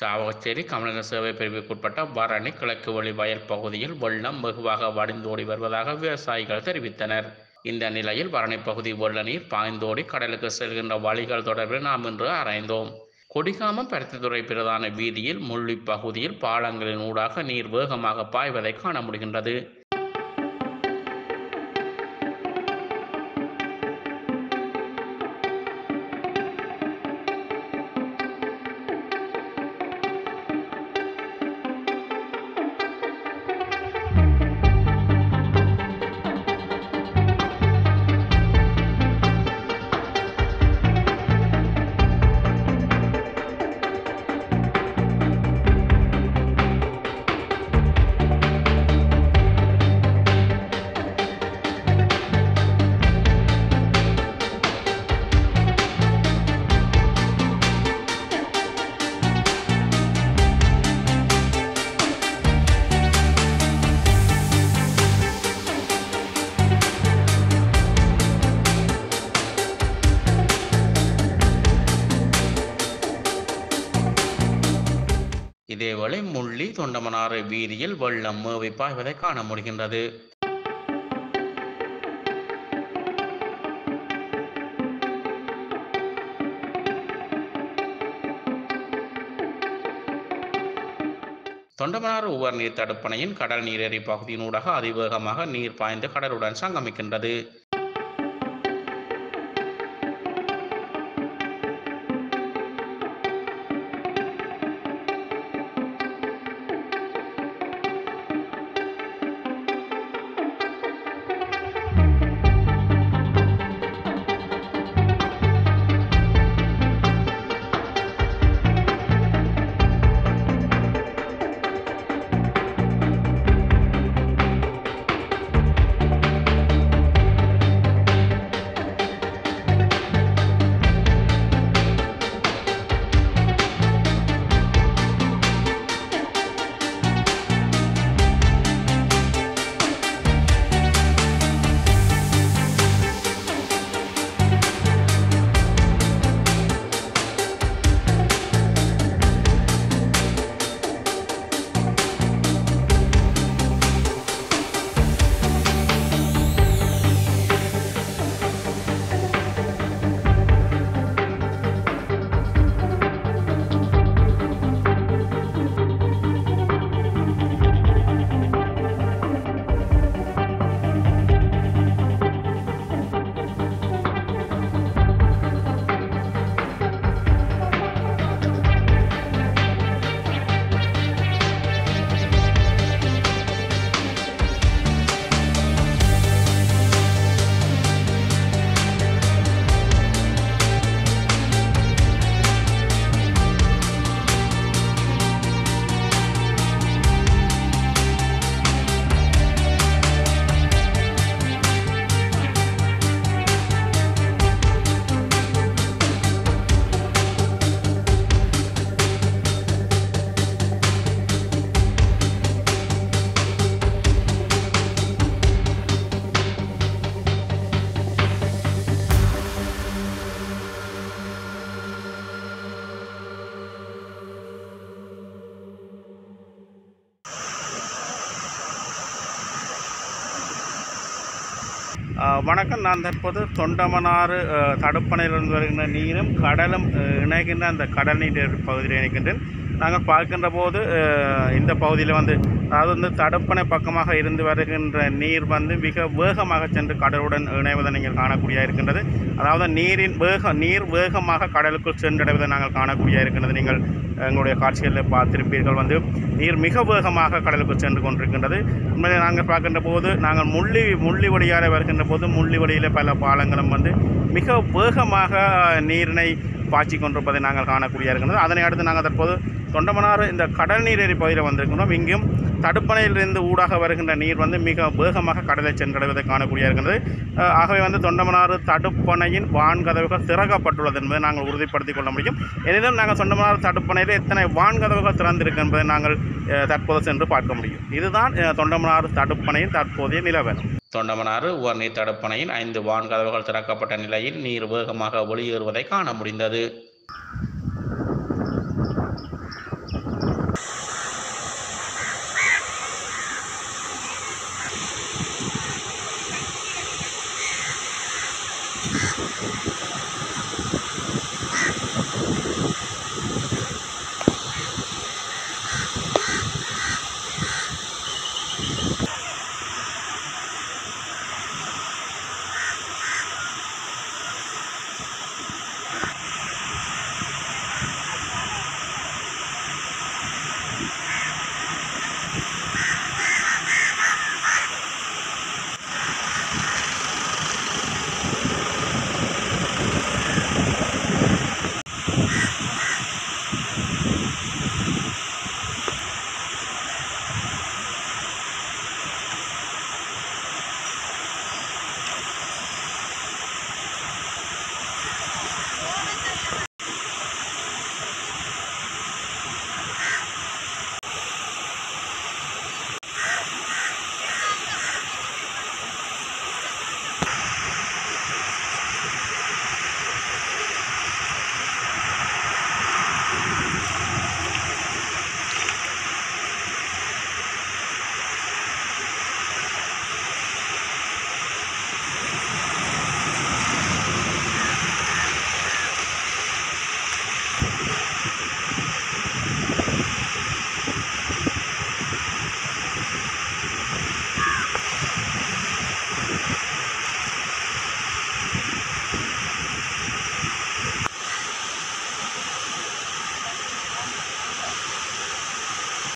சாவகச்சேரி கமநல சேவை பிரிவுக்குட்பட்ட பரணி கிழக்கு வழி வயல் பகுதியில் வெள்ளம் வெகுவாக வடிந்தோடி வருவதாக விவசாயிகள் தெரிவித்தனர். இந்த நிலையில் பரணி பகுதி வெள்ள நீர் பாய்ந்தோடி கடலுக்கு செல்கின்ற வழிகள் தொடர்பில் நாம் இன்று ஆராய்ந்தோம். கொடிகாமம் பருத்தித்துறை பிரதான வீதியில் முள்ளி பகுதியில் பாலங்களின் ஊடாக நீர் வேகமாக பாய்வதை காண முடிகின்றது. இதேவேளை முள்ளி தொண்டமனாறு வீதியில் வெள்ளம் மேவி பாய்வதை காண முடிகின்றது. தொண்டமனாறு உவர் நீர் தடுப்பணையின் கடல் நீரேறி பகுதியினூடாக அதிவேகமாக நீர் பாய்ந்து கடலுடன் சங்கமிக்கின்றது. வணக்கம். நான் தற்போது தொண்டமனாறு தடுப்பணையிலிருந்து வருகின்ற நீரும் கடலும் இணைகின்ற அந்த கடல் நீர் பகுதியில் இணைக்கின்றேன். நாங்கள் பார்க்கின்ற போது இந்த பகுதியில் அதாவது தடுப்பணை பக்கமாக இருந்து வருகின்ற நீர் மிக வேகமாக சென்று கடலுடன் இணைவதை நீங்கள் காணக்கூடிய இருக்கின்றது. அதாவது நீர் வேகமாக கடலுக்குள் சென்றடைவதை நாங்கள் காணக்கூடிய இருக்கின்றது. நீங்கள் எங்களுடைய காட்சிகளில் பார்த்திருப்பீர்கள். நீர் மிக வேகமாக கடலுக்குள் சென்று கொண்டிருக்கின்றது. உண்மையிலே நாங்கள் பார்க்கின்ற போது நாங்கள் முள்ளி வழியாக வருகின்ற போது முள்ளி வழியில் பல பாலங்களும் மிக வேகமாக நீரினை பாய்ச்சி கொண்டிருப்பதை நாங்கள் காணக்கூடிய இருக்கின்றது. அதனை அடுத்து நாங்கள் தற்போது தொண்டமனாறு இந்த கடல் நீரேறி பகுதியில் வந்திருக்கின்றோம். இங்கும் தடுப்பணையிலிருந்து ஊடாக வருகின்ற நீர் மிக வேகமாக கடலை சென்றடைவதை காணக்கூடிய இருக்கின்றது. ஆகவே தொண்டமனாறு தடுப்பணையின் வான்கதவுகள் திறக்கப்பட்டுள்ளது என்பதை நாங்கள் உறுதிப்படுத்திக் கொள்ள முடியும். எனினும் நாங்கள் தொண்டமனாறு தடுப்பணையில் எத்தனை வான்கதவுகள் திறந்திருக்கு என்பதை நாங்கள் தற்போது சென்று பார்க்க முடியும். இதுதான் தொண்டமனாறு தடுப்பணையின் தற்போதைய நிலவரம். தொண்டமனாறு உவர்நீர் தடுப்பணையின் 5 வான்கதவுகள் திறக்கப்பட்ட நிலையில் நீர் வேகமாக வெளியேறுவதை காண முடிந்தது.